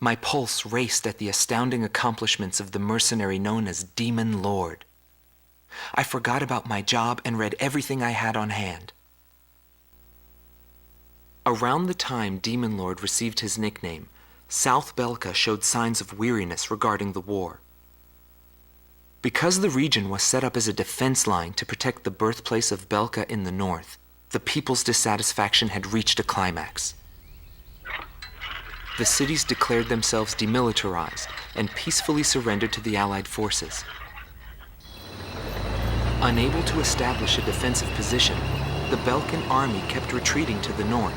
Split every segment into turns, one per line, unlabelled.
My pulse raced at the astounding accomplishments of the mercenary known as Demon Lord. I forgot about my job and read everything I had on hand. Around the time Demon Lord received his nickname, South Belka showed signs of weariness regarding the war. Because the region was set up as a defense line to protect the birthplace of Belka in the north, the people's dissatisfaction had reached a climax. The cities declared themselves demilitarized and peacefully surrendered to the Allied forces. Unable to establish a defensive position, the Belkan army kept retreating to the north.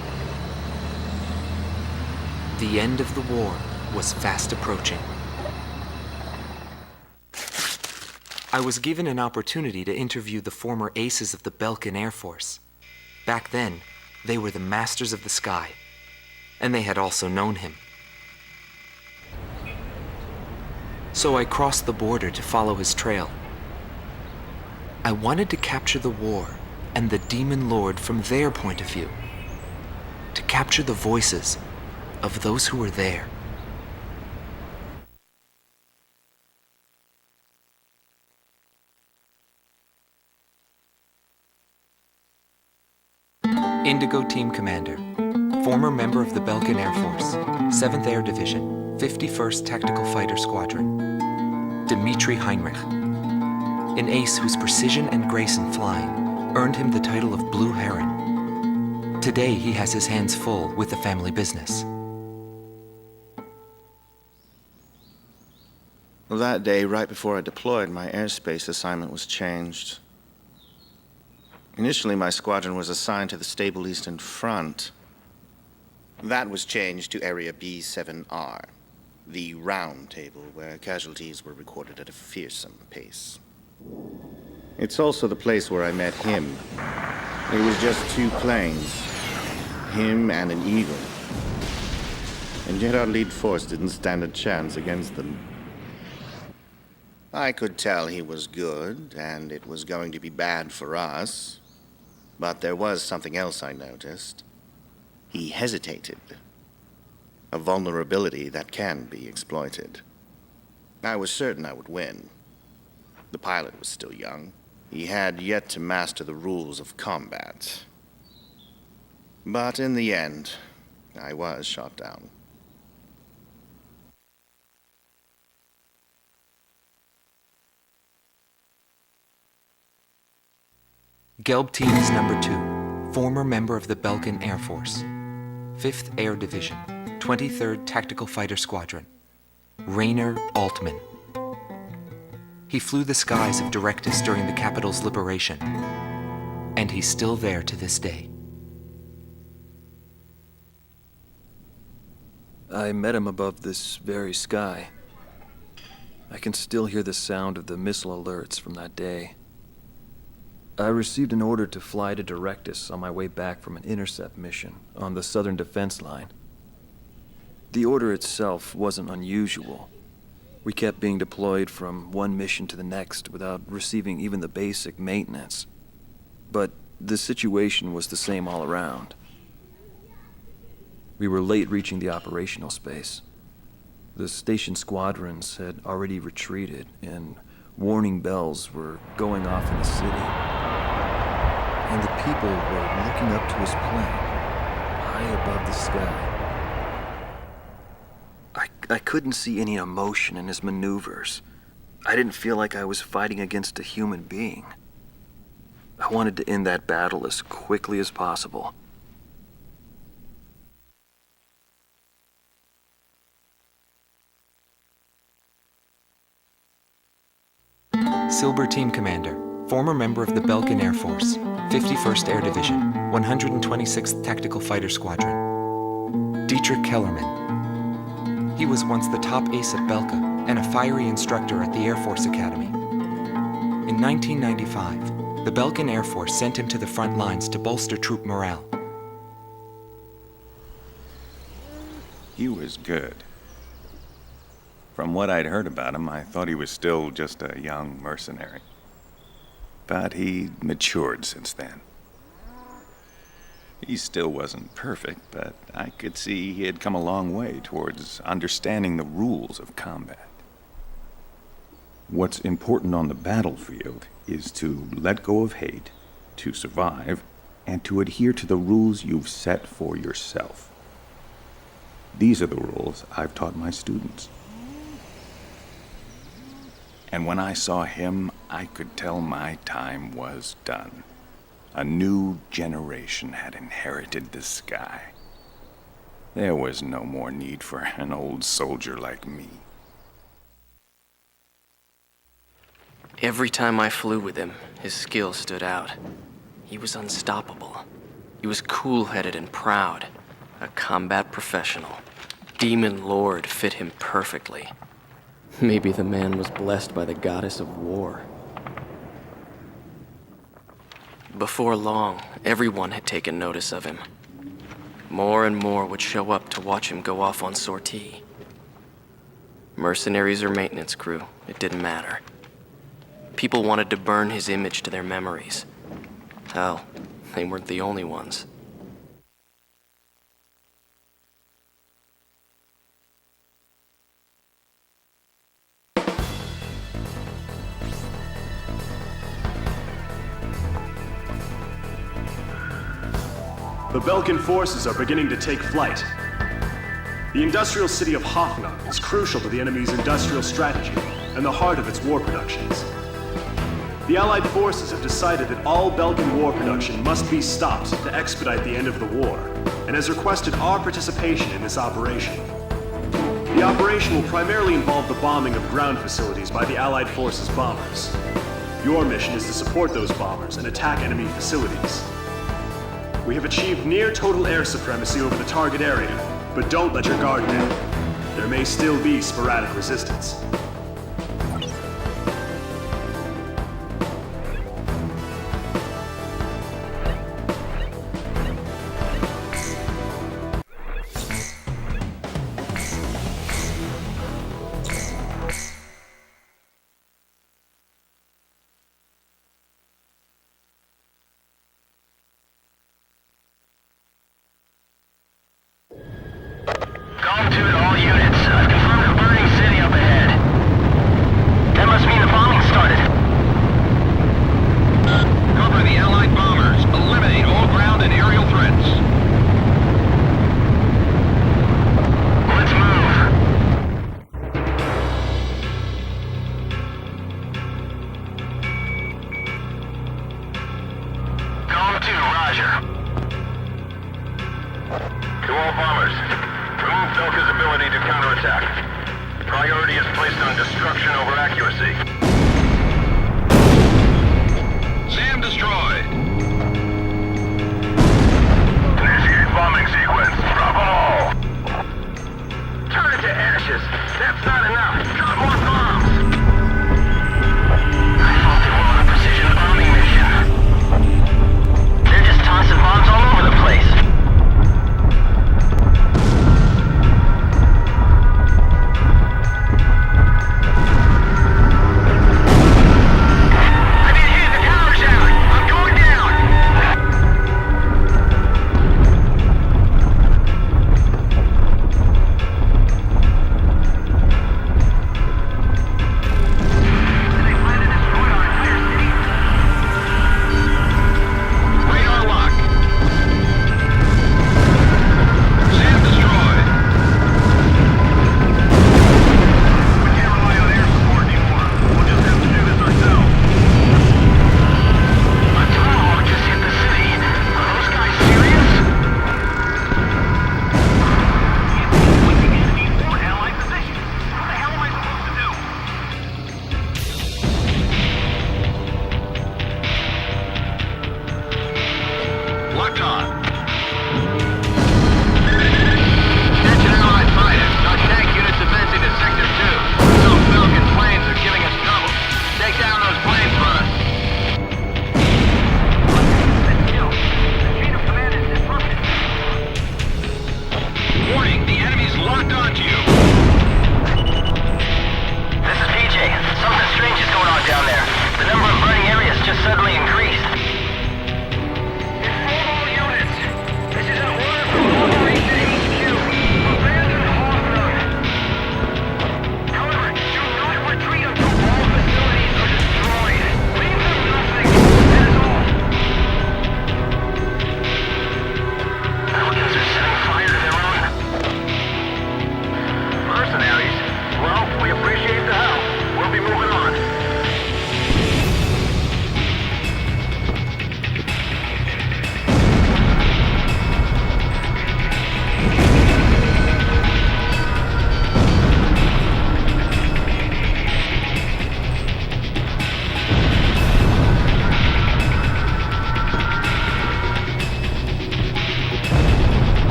The end of the war was fast approaching. I was given an opportunity to interview the former aces of the Belkan Air Force. Back then, they were the masters of the sky, and they had also known him. So I crossed the border to follow his trail. I wanted to capture the war and the Demon Lord from their point of view, to capture the voices of those who were there. Indigo Team Commander, former member of the Belkan Air Force, 7th Air Division, 51st Tactical Fighter Squadron, Dmitri Heinrich, an ace whose precision and grace in flying earned him the title of Blue Heron. Today he has his hands full with the family business.
Well, that day, right before I deployed, my airspace assignment was changed. Initially, my squadron was assigned to the stable Eastern Front. That was changed to Area B7R, the round table where casualties were recorded at a fearsome pace. It's also the place where I met him. It was just 2 planes, him and an Eagle. And yet our lead force didn't stand a chance against them. I could tell he was good, and it was going to be bad for us. But there was something else I noticed. He hesitated. A vulnerability that can be exploited. I was certain I would win. The pilot was still young. He had yet to master the rules of combat. But in the end, I was shot down.
Gelb Team's number 2, former member of the Belkan Air Force, 5th Air Division, 23rd Tactical Fighter Squadron, Rainer Altman. He flew the skies of Directus during the capital's liberation, and he's still there to this day.
I met him above this very sky. I can still hear the sound of the missile alerts from that day. I received an order to fly to Directus on my way back from an intercept mission on the southern defense line. The order itself wasn't unusual. We kept being deployed from one mission to the next without receiving even the basic maintenance. But the situation was the same all around. We were late reaching the operational space. The station squadrons had already retreated, and warning bells were going off in the city. And the people were looking up to his plane, high above the sky. I couldn't see any emotion in his maneuvers. I didn't feel like I was fighting against a human being. I wanted to end that battle as quickly as possible.
Silber Team Commander, former member of the Belkan Air Force, 51st Air Division, 126th Tactical Fighter Squadron, Dietrich Kellerman. He was once the top ace at Belka and a fiery instructor at the Air Force Academy. In 1995, the Belkan Air Force sent him to the front lines to bolster troop morale.
He was good. From what I'd heard about him, I thought he was still just a young mercenary. But he matured since then. He still wasn't perfect, but I could see he had come a long way towards understanding the rules of combat. What's important on the battlefield is to let go of hate, to survive, and to adhere to the rules you've set for yourself. These are the rules I've taught my students. And when I saw him, I could tell my time was done. A new generation had inherited the sky. There was no more need for an old soldier like me.
Every time I flew with him, his skill stood out. He was unstoppable. He was cool-headed and proud. A combat professional. Demon Lord fit him perfectly. Maybe the man was blessed by the goddess of war. Before long, everyone had taken notice of him. More and more would show up to watch him go off on sortie. Mercenaries or maintenance crew, it didn't matter. People wanted to burn his image to their memories. Hell, they weren't the only ones.
The Belkan forces are beginning to take flight. The industrial city of Hoffnung is crucial to the enemy's industrial strategy and the heart of its war productions. The Allied forces have decided that all Belkan war production must be stopped to expedite the end of the war, and has requested our participation in this operation. The operation will primarily involve the bombing of ground facilities by the Allied forces' bombers. Your mission is to support those bombers and attack enemy facilities. We have achieved near total air supremacy over the target area, but don't let your guard down. There may still be sporadic resistance.
Altitude all units. I've confirmed a burning city up ahead. That must mean the bombing started. Cover the Allied bombers. Eliminate all ground and aerial threats. Let's move. Calm 2, roger. To all bombers. Remove Belka's ability to counterattack. Priority is placed on destruction over accuracy. SAM destroyed. Initiate bombing sequence. Drop them all. Turn it to ashes. That's not enough. Drop more bombs. I thought they were on a precision bombing mission. They're just tossing bombs all over the place. I didn't hit the tower's out. I'm going down.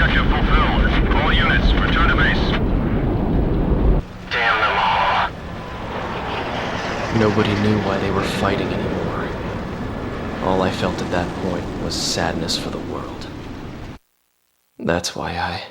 Objective fulfilled. All units, return to base. Damn them all.
Nobody knew why they were fighting anymore. All I felt at that point was sadness for the world. That's why I...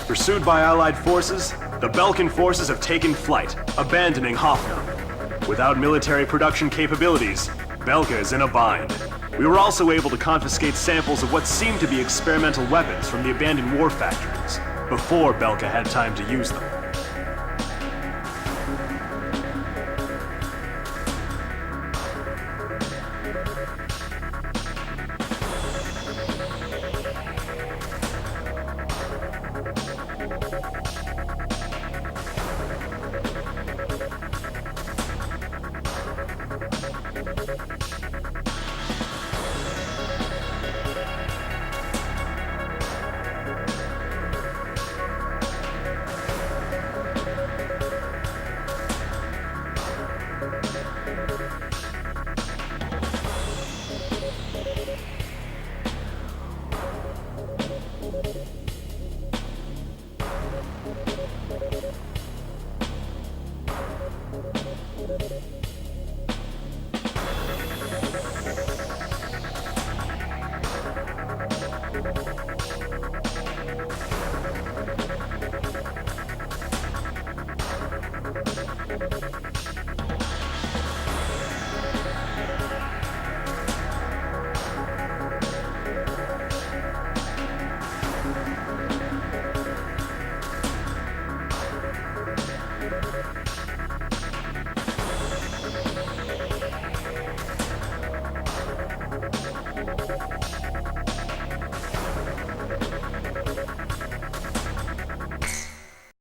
Pursued by Allied forces, the Belkan forces have taken flight, abandoning Hoffnung. Without military production capabilities, Belka is in a bind. We were also able to confiscate samples of what seemed to be experimental weapons from the abandoned war factories, before Belka had time to use them.